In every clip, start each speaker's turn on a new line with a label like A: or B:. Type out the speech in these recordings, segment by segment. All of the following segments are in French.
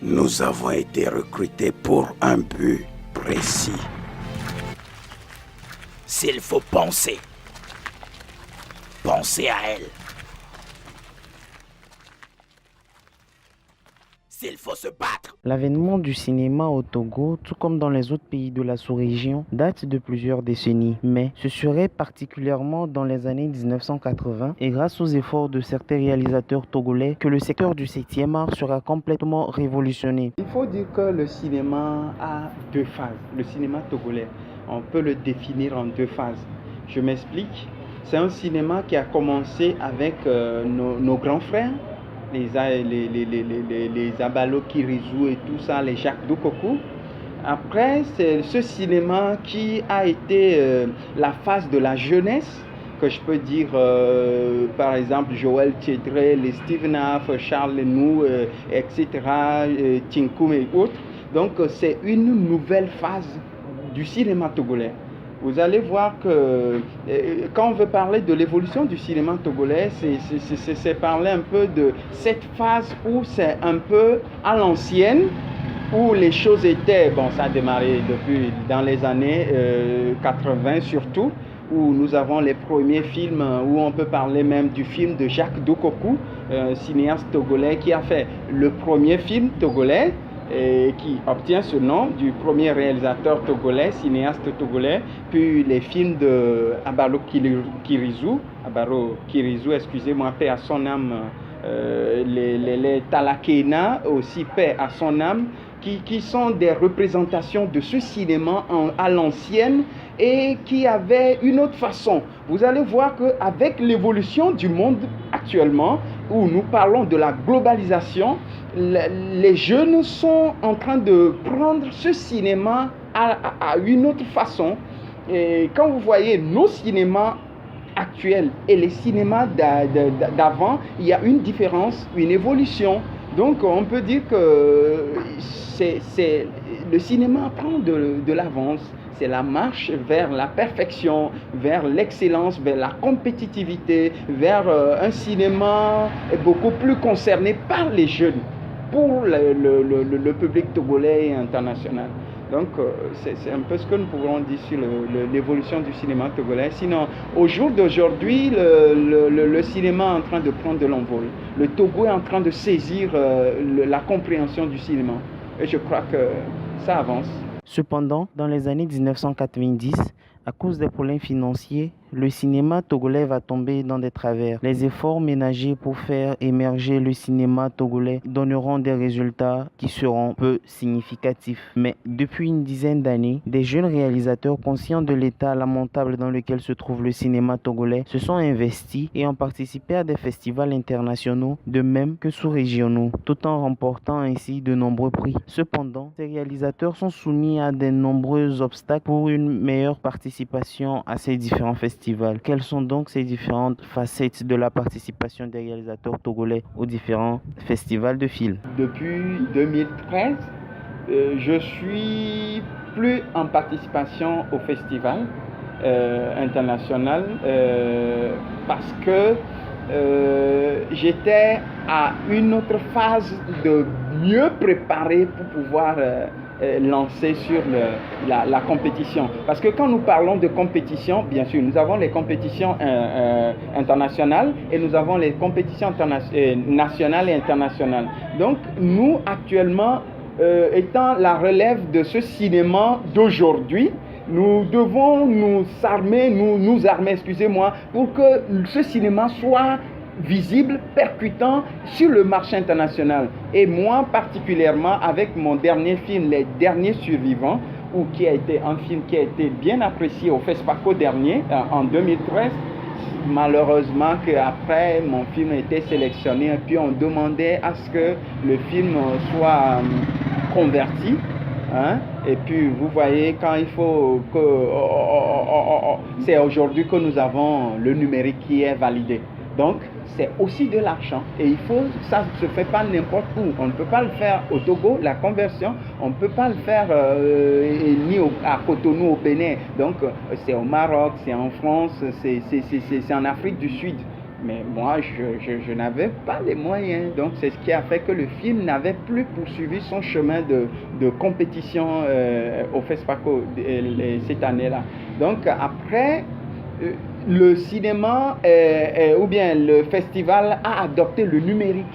A: Nous avons été recrutés pour un but précis. S'il faut penser à elle. S'il faut se battre.
B: L'avènement du cinéma au Togo, tout comme dans les autres pays de la sous-région, date de plusieurs décennies. Mais ce serait particulièrement dans les années 1980 et grâce aux efforts de certains réalisateurs togolais que le secteur du 7e art sera complètement révolutionné.
C: Il faut dire que le cinéma a deux phases. Le cinéma togolais, on peut le définir en deux phases. Je m'explique. C'est un cinéma qui a commencé avec nos grands frères, les Abalo Kirizu et tout ça, les Jacques Doukoku. Après, c'est ce cinéma qui a été la phase de la jeunesse, que je peux dire, par exemple, Joël Tchédré, les Steve Naff, Charles Lenou, etc., Tinkoum et autres. Donc, c'est une nouvelle phase du cinéma togolais. Vous allez voir que quand on veut parler de l'évolution du cinéma togolais, c'est parler un peu de cette phase où c'est un peu à l'ancienne, où les choses étaient, bon, ça a démarré depuis dans les années 80 surtout, où nous avons les premiers films, où on peut parler même du film de Jacques Doukoku, cinéaste togolais qui a fait le premier film togolais, et qui obtient ce nom du premier réalisateur togolais, cinéaste togolais, puis les films de Abalo Kirizu, excusez-moi, paix à son âme, les Talakena, aussi paix à son âme, qui sont des représentations de ce cinéma à l'ancienne et qui avaient une autre façon. Vous allez voir qu'avec l'évolution du monde actuellement, où nous parlons de la globalisation, les jeunes sont en train de prendre ce cinéma à une autre façon. Et quand vous voyez nos cinémas actuels et les cinémas d'avant, il y a une différence, une évolution. Donc on peut dire que le cinéma prend de l'avance. C'est la marche vers la perfection, vers l'excellence, vers la compétitivité, vers un cinéma beaucoup plus concerné par les jeunes, pour le public togolais et international. Donc c'est un peu ce que nous pouvons dire sur l'évolution du cinéma togolais. Sinon, au jour d'aujourd'hui, le cinéma est en train de prendre de l'envol. Le Togo est en train de saisir la compréhension du cinéma. Et je crois que ça avance.
B: Cependant, dans les années 1990, à cause des problèmes financiers, le cinéma togolais va tomber dans des travers. Les efforts ménagés pour faire émerger le cinéma togolais donneront des résultats qui seront peu significatifs. Mais depuis une dizaine d'années, des jeunes réalisateurs conscients de l'état lamentable dans lequel se trouve le cinéma togolais se sont investis et ont participé à des festivals internationaux, de même que sous-régionaux, tout en remportant ainsi de nombreux prix. Cependant, ces réalisateurs sont soumis à de nombreux obstacles pour une meilleure participation à ces différents festivals. Quelles sont donc ces différentes facettes de la participation des réalisateurs togolais aux différents festivals de films?
C: Depuis 2013, je suis plus en participation au festival international parce que j'étais à une autre phase de mieux préparer pour pouvoir lancer sur la compétition. Parce que quand nous parlons de compétition, bien sûr, nous avons les compétitions internationales et nous avons les compétitions nationales et internationales. Donc, nous, actuellement, étant la relève de ce cinéma d'aujourd'hui, nous devons nous armer, excusez-moi, pour que ce cinéma soit visible, percutant sur le marché international. Et moi particulièrement, avec mon dernier film, Les Derniers Survivants, qui a été un film qui a été bien apprécié au FESPACO dernier, en 2013, malheureusement qu'après mon film a été sélectionné et puis on demandait à ce que le film soit converti. Hein? Et puis vous voyez, quand il faut que c'est aujourd'hui que nous avons le numérique qui est validé. Donc c'est aussi de l'argent et ça ne se fait pas n'importe où. On ne peut pas le faire au Togo, la conversion, on ne peut pas le faire ni à Cotonou, au Bénin. Donc c'est au Maroc, c'est en France, c'est en Afrique du Sud. Mais moi, je n'avais pas les moyens. Donc, c'est ce qui a fait que le film n'avait plus poursuivi son chemin de compétition au FESPACO cette année-là. Donc, après, le cinéma ou bien le festival a adopté le numérique.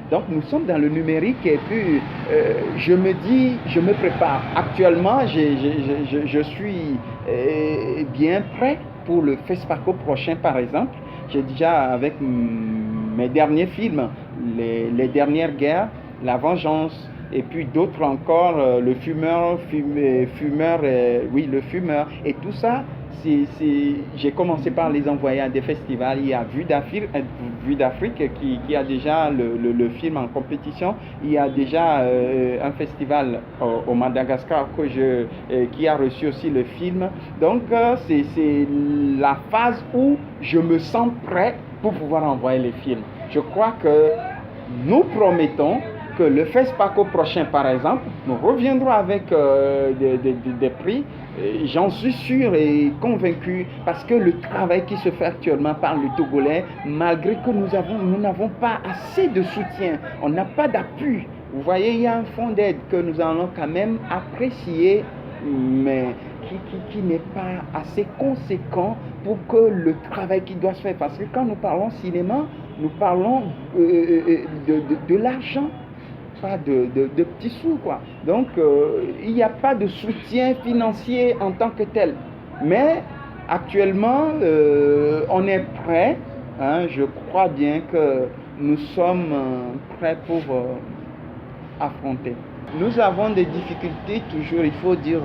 C: Donc, nous sommes dans le numérique et puis je me dis, je me prépare. Actuellement, je suis bien prêt pour le FESPACO prochain, par exemple. J'ai déjà, avec mes derniers films, les dernières guerres, La Vengeance, et puis d'autres encore, Le Fumeur, oui, Le Fumeur, et tout ça, j'ai commencé par les envoyer à des festivals. Il y a Vue d'Afrique qui a déjà le film en compétition. Il y a déjà un festival au Madagascar qui a reçu aussi le film. Donc, c'est la phase où je me sens prêt pour pouvoir envoyer les films. Je crois que nous promettons que le FESPACO prochain, par exemple, nous reviendrons avec des prix. J'en suis sûr et convaincu parce que le travail qui se fait actuellement par le Togolais, malgré que nous n'avons pas assez de soutien, on n'a pas d'appui. Vous voyez, il y a un fonds d'aide que nous allons quand même apprécier, mais qui n'est pas assez conséquent pour que le travail qui doit se faire. Parce que quand nous parlons cinéma, nous parlons de l'argent, pas de petits sous, quoi. Donc, il n'y a pas de soutien financier en tant que tel. Mais actuellement, on est prêt. Hein, je crois bien que nous sommes prêts pour affronter. Nous avons des difficultés toujours, il faut dire,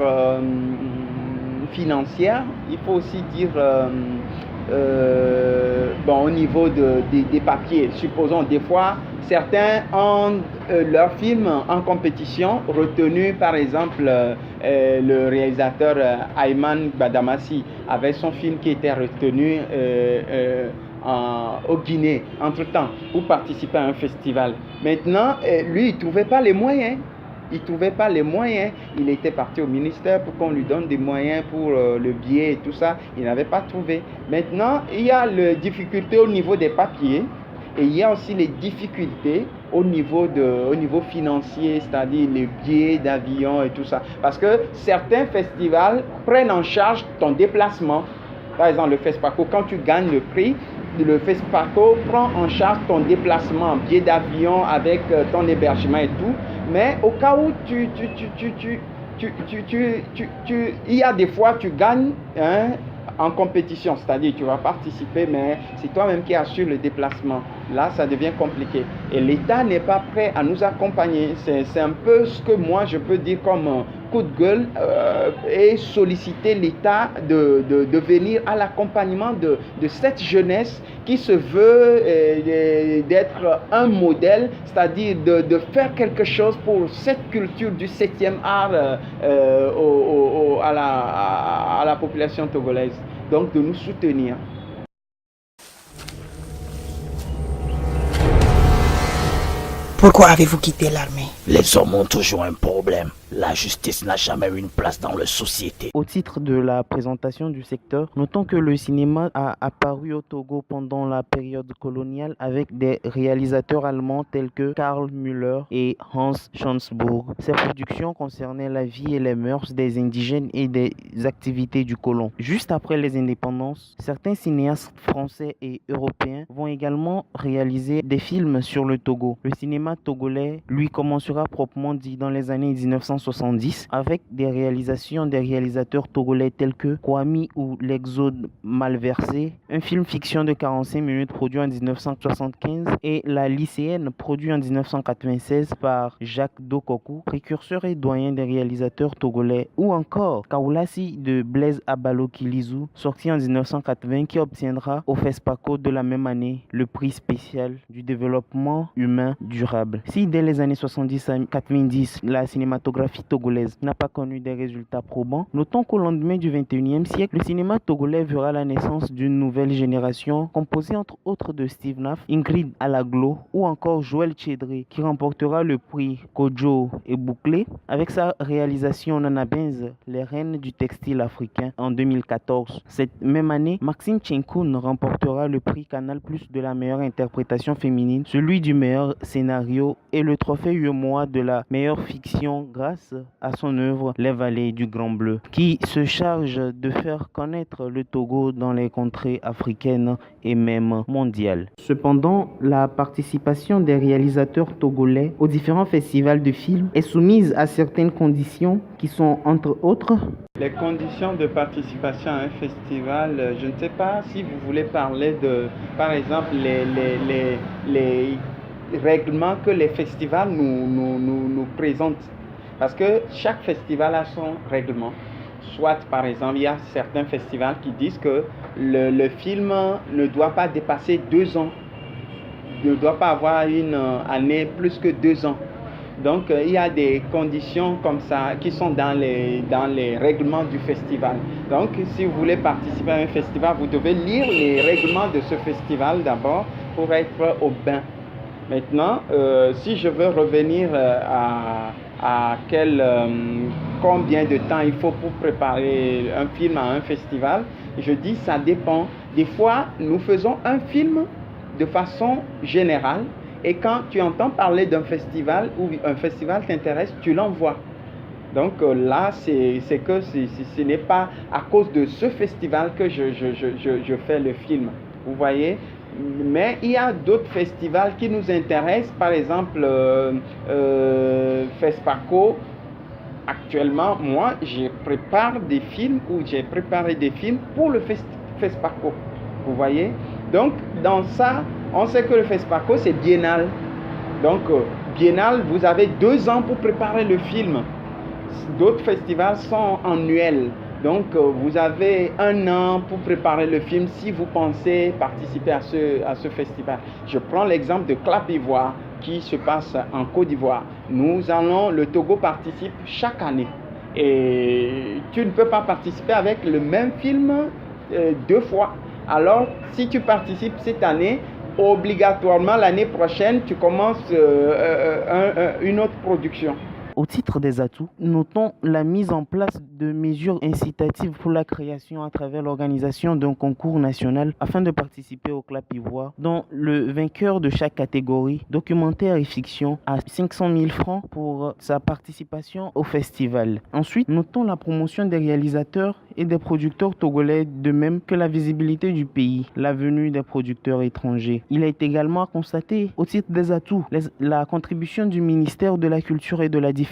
C: financières. Il faut aussi dire... au niveau des papiers. Supposons des fois, certains ont leur film en compétition retenu, par exemple, le réalisateur Ayman Badamassi avait son film qui était retenu au Guinée, entre-temps, pour participer à un festival. Maintenant, lui, il ne trouvait pas les moyens. Il ne trouvait pas les moyens. Il était parti au ministère pour qu'on lui donne des moyens pour le billet et tout ça. Il n'avait pas trouvé. Maintenant, il y a les difficultés au niveau des papiers et il y a aussi les difficultés au niveau financier, c'est-à-dire les billets d'avion et tout ça. Parce que certains festivals prennent en charge ton déplacement. Par exemple, le FESPACO, quand tu gagnes le prix, le FESPACO prend en charge ton déplacement, billet d'avion avec ton hébergement et tout. Mais au cas où il y a des fois tu gagnes en compétition, c'est-à-dire tu vas participer, mais c'est toi-même qui assure le déplacement. Là, ça devient compliqué. Et l'État n'est pas prêt à nous accompagner. C'est un peu ce que moi, je peux dire comme coup de gueule et solliciter l'État de venir à l'accompagnement de cette jeunesse qui se veut d'être un modèle, c'est-à-dire de faire quelque chose pour cette culture du 7e art à la population togolaise. Donc de nous soutenir.
D: Pourquoi avez-vous quitté l'armée?
A: Les hommes ont toujours un problème. La justice n'a jamais eu une place dans la société.
B: Au titre de la présentation du secteur, notons que le cinéma a apparu au Togo pendant la période coloniale avec des réalisateurs allemands tels que Karl Müller et Hans Schönzburg. Ces productions concernaient la vie et les mœurs des indigènes et des activités du colon. Juste après les indépendances, certains cinéastes français et européens vont également réaliser des films sur le Togo. Le cinéma togolais, lui, commencera proprement dit dans les années 1970 avec des réalisations des réalisateurs togolais tels que Kwame ou L'Exode Malversé, un film fiction de 45 minutes produit en 1975 et La lycéenne produit en 1996 par Jacques Dokokou, précurseur et doyen des réalisateurs togolais, ou encore Kaoulasi de Blaise Abalo Kilizou, sorti en 1980 qui obtiendra au FESPACO de la même année le prix spécial du développement humain durable. Si dès les années 70 à 90, la cinématographie cinématographie togolaise n'a pas connu des résultats probants, notons qu'au lendemain du XXIe siècle, le cinéma togolais verra la naissance d'une nouvelle génération composée entre autres de Steve Naf, Ingrid Alaglo ou encore Joël Chedré qui remportera le prix Kojo et Bouclé avec sa réalisation Nana Benz, les reines du textile africain en 2014. Cette même année, Maxime Tchenkoun remportera le prix Canal+ de la meilleure interprétation féminine, celui du meilleur scénario et le trophée UEMOA de la meilleure fiction grâce à son œuvre Les Vallées du Grand Bleu, qui se charge de faire connaître le Togo dans les contrées africaines et même mondiales. Cependant, la participation des réalisateurs togolais aux différents festivals de films est soumise à certaines conditions qui sont entre autres
C: les conditions de participation à un festival. Je ne sais pas si vous voulez parler de, par exemple, les règlements que les festivals nous présentent. Parce que chaque festival a son règlement. Soit, par exemple, il y a certains festivals qui disent que le film ne doit pas dépasser 2 ans. Ne doit pas avoir une année plus que 2 ans. Donc, il y a des conditions comme ça qui sont dans les règlements du festival. Donc, si vous voulez participer à un festival, vous devez lire les règlements de ce festival d'abord pour être au bain. Maintenant, si je veux revenir à combien de temps il faut pour préparer un film à un festival, je dis ça dépend. Des fois, nous faisons un film de façon générale et quand tu entends parler d'un festival ou un festival t'intéresse, tu l'envoies. Donc là, c'est que ce n'est pas à cause de ce festival que je fais le film. Vous voyez? Mais il y a d'autres festivals qui nous intéressent, par exemple FESPACO. Actuellement, moi, je prépare des films ou j'ai préparé des films pour le FESPACO. Vous voyez? Donc, dans ça, on sait que le FESPACO, c'est biennal. Donc, biennal, vous avez 2 ans pour préparer le film. D'autres festivals sont annuels. Donc, vous avez 1 an pour préparer le film si vous pensez participer à ce festival. Je prends l'exemple de Clap Ivoire qui se passe en Côte d'Ivoire. Le Togo participe chaque année. Et tu ne peux pas participer avec le même film 2 fois. Alors, si tu participes cette année, obligatoirement l'année prochaine, tu commences une autre production.
B: Au titre des atouts, notons la mise en place de mesures incitatives pour la création à travers l'organisation d'un concours national afin de participer au Clap Ivoire, dont le vainqueur de chaque catégorie, documentaire et fiction, a 500 000 francs pour sa participation au festival. Ensuite, notons la promotion des réalisateurs et des producteurs togolais, de même que la visibilité du pays, la venue des producteurs étrangers. Il est également à constater, au titre des atouts, la contribution du ministère de la Culture et de la diffusion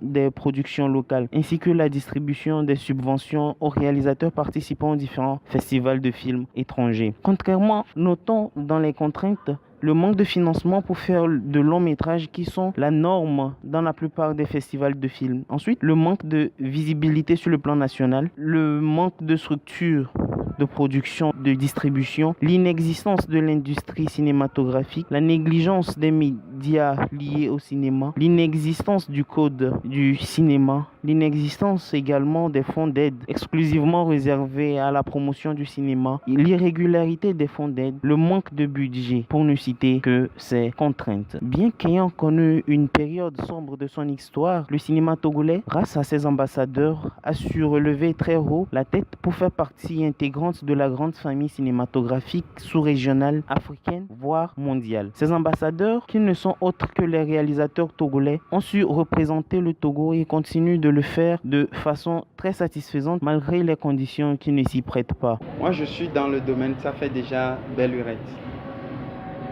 B: des productions locales, ainsi que la distribution des subventions aux réalisateurs participant aux différents festivals de films étrangers. Contrairement, notons dans les contraintes le manque de financement pour faire de longs métrages qui sont la norme dans la plupart des festivals de films. Ensuite, le manque de visibilité sur le plan national, le manque de structure de production, de distribution, l'inexistence de l'industrie cinématographique, la négligence des médias liés au cinéma, l'inexistence du code du cinéma, l'inexistence également des fonds d'aide exclusivement réservés à la promotion du cinéma, l'irrégularité des fonds d'aide, le manque de budget, pour ne citer que ces contraintes. Bien qu'ayant connu une période sombre de son histoire, le cinéma togolais, grâce à ses ambassadeurs, a su relever très haut la tête pour faire partie intégrante de la grande famille cinématographique sous-régionale, africaine, voire mondiale. Ces ambassadeurs, qui ne sont autres que les réalisateurs togolais, ont su représenter le Togo et continuent de le faire de façon très satisfaisante malgré les conditions qui ne s'y prêtent pas.
C: Moi, je suis dans le domaine, ça fait déjà belle lurette.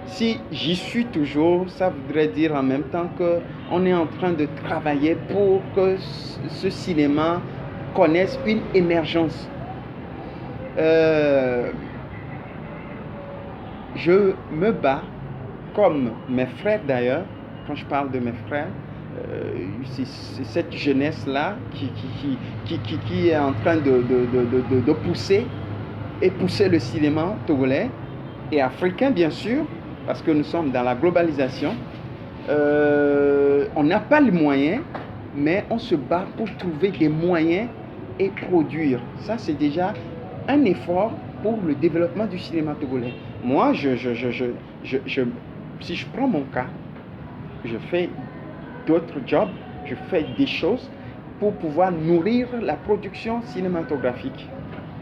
C: Si j'y suis toujours, ça voudrait dire en même temps qu'on est en train de travailler pour que ce cinéma connaisse une émergence. Je me bats, comme mes frères d'ailleurs, quand je parle de mes frères, c'est cette jeunesse-là qui est en train de pousser le cinéma togolais et africain bien sûr, parce que nous sommes dans la globalisation. On n'a pas les moyens, mais on se bat pour trouver des moyens et produire. Ça, c'est déjà un effort pour le développement du cinéma togolais. Moi, si je prends mon cas, je fais d'autres jobs, je fais des choses pour pouvoir nourrir la production cinématographique.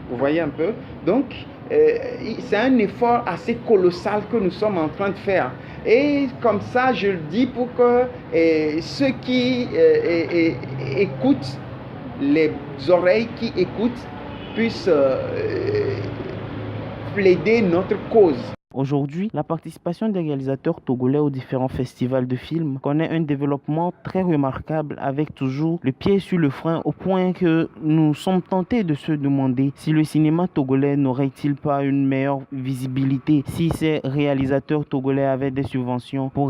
C: Vous voyez un peu? Donc, c'est un effort assez colossal que nous sommes en train de faire. Et comme ça, je le dis pour que ceux qui écoutent, les oreilles qui écoutent, puissent plaider notre cause.
B: Aujourd'hui, la participation des réalisateurs togolais aux différents festivals de films connaît un développement très remarquable avec toujours le pied sur le frein au point que nous sommes tentés de se demander si le cinéma togolais n'aurait-il pas une meilleure visibilité si ces réalisateurs togolais avaient des subventions pour